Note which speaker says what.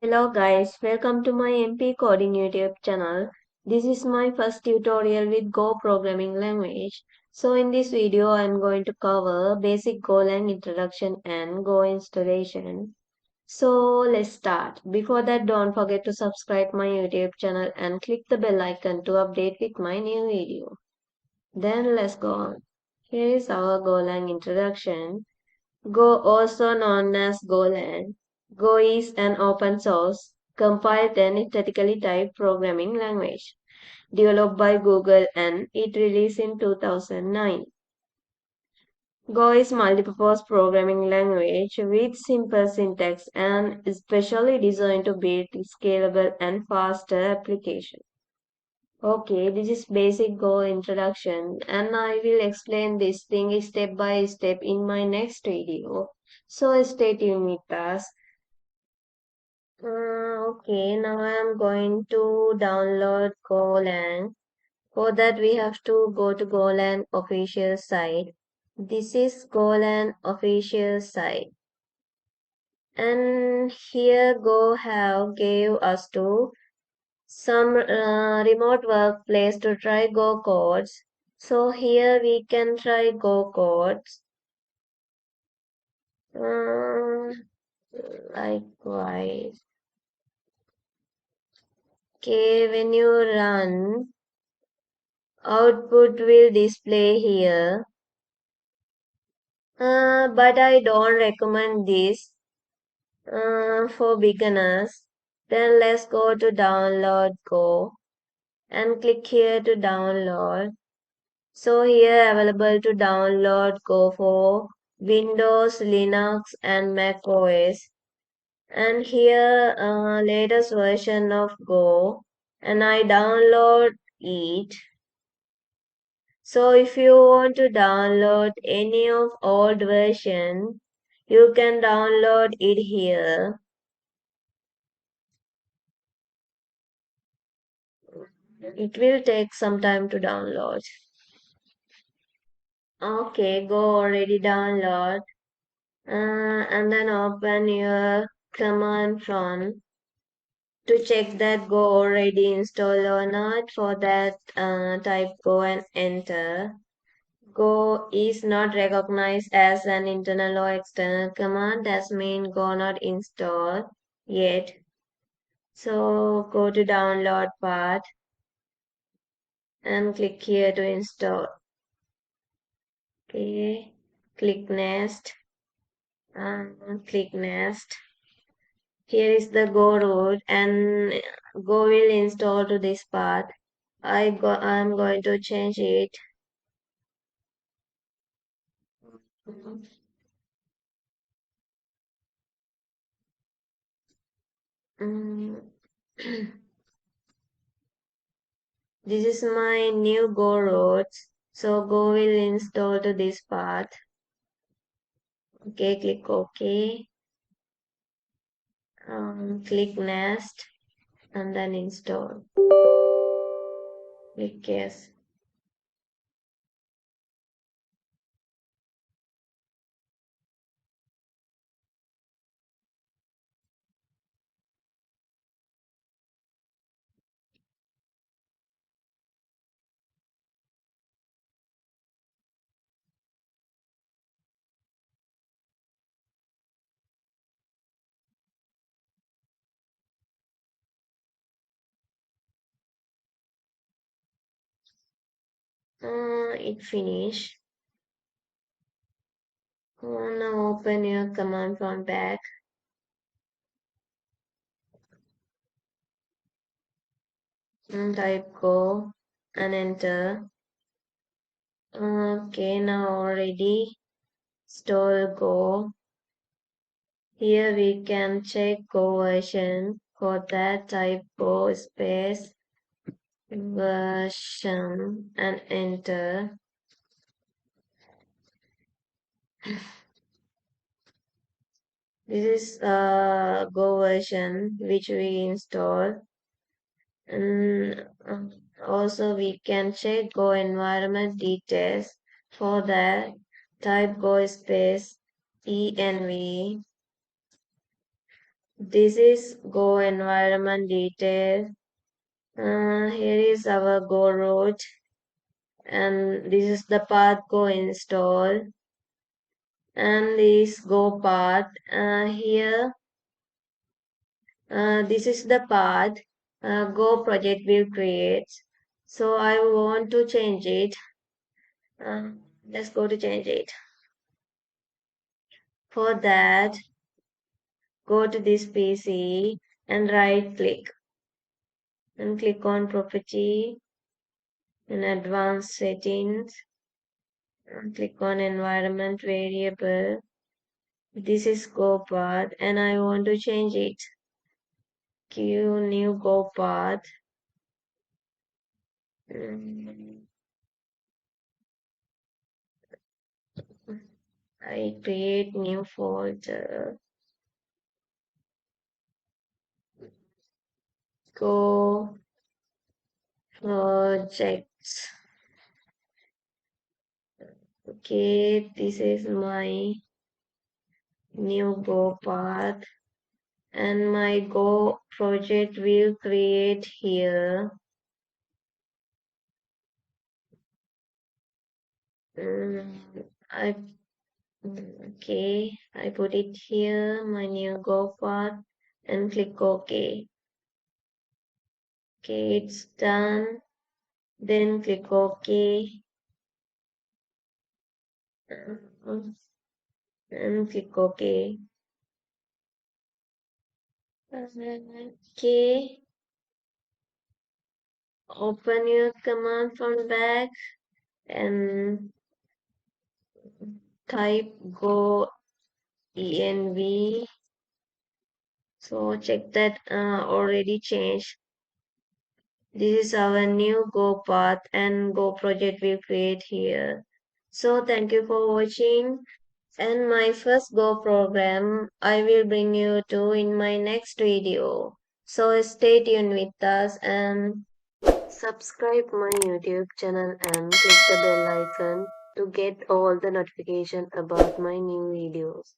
Speaker 1: Hello guys, welcome to my MP Coding YouTube channel. This is my first tutorial with Go programming language. So in this video I am going to cover basic GOLang introduction and Go installation. So let's start. Before that, don't forget to subscribe my YouTube channel and click the bell icon to update with my new video. Then let's go on. Here is our GOLang introduction. Go, also known as GOLang. Go is an open source, compiled and statically typed programming language developed by Google and it released in 2009. Go is multipurpose programming language with simple syntax and is specially designed to build scalable and faster applications. Okay, this is basic Go introduction and I will explain this thing step by step in my next video. So stay tuned with us. Okay, now I am going to download GoLang. For that we have to go to GoLang official site. This is GoLang official site. And here Go have gave us to some remote workplace to try Go codes. So here we can try Go codes. Likewise. Okay, when you run, output will display here. But I don't recommend this for beginners. Then let's go to download Go and click here to download. So here available to download Go for Windows, Linux and Mac OS. And here latest version of Go and I download it. So if you want to download any of old version, you can download it here. It will take some time to download. Okay, Go already download. And then open your command prompt to check that Go already installed or not. For that, type Go and enter. Go is not recognized as an internal or external command. That means Go not installed yet. So go to download part and click here to install. Okay, click next and click next. Here is the Go root and Go will install to this path. I'm going to change it. Mm. This is my new Go routes. So Go will install to this path. Okay, click OK. Click next and then install. Click yes. It finished. Now open your command prompt back and type Go and enter. Okay, now already install Go. Here we can check Go version. For that, type Go space version and enter. This is Go version which we installed. And also we can check Go environment details. For that, type Go space env This is Go environment detail. Here is our Go route, and this is the path Go install, and this Go path. Here, this is the path Go project will create. So I want to change it. Uh, let's go to change it. For that, go to this PC and right click and click on property and advanced settings and click on environment variable. This is go path and I want to change it. Give new go path. Mm, I create new folder. Go projects. Okay, this is my new go path and my go project will create here. I okay, I put it here, my new go path and click OK. Okay, it's done. Then click OK and click OK. Okay, open your command from back and type go env. So check that already changed. This is our new Go path and Go project we create here. So thank you for watching. And my first Go program I will bring you to in my next video. So stay tuned with us and subscribe my YouTube channel and click the bell icon to get all the notification about my new videos.